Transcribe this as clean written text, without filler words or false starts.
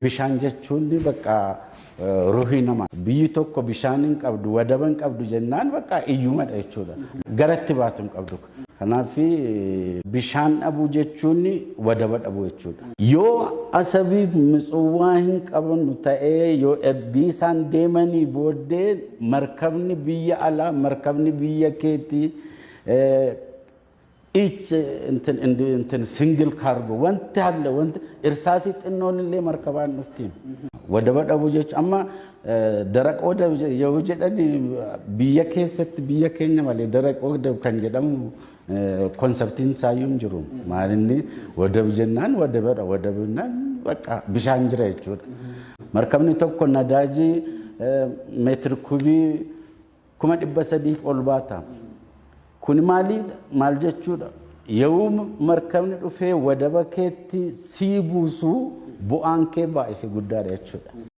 Bishaan jechuun bakka ruhii namaa biyyi tokko bishaan hin qabdu wadaba hin qabdu jennaan bakka iyyumadha jechuudha. Garatti baatu hin qabdu. Kanaaf bishaan dhabuu jechuun wadaba dhabuu jechuudha. Yoo asabiif mitsuwaa hin qabannu ta'ee yoo ergi isaan deemanii booddee markabni biyya alaa markabni biyya keetii each in single cargo want irsaasi xinnoon illee markabaan dhuftiin wadaba dhabu jechuudha. Amma daraq wadab yoo jedhani biyya keessatti biyya keenya malee daraq wadab kan jedhamu konseptiin saayyuun jiru. Maalinni wadab jennaan wadabadha wadabnaan bakka bishaan jira jechuudha. Markabni tokko nadaajii meetira kubii 300 ol baata. Kun maal jechuudha? Yoo markabni dhufee wadaba keetti sii buusu bu'aan kee baay'ee guddaadha jechuudha.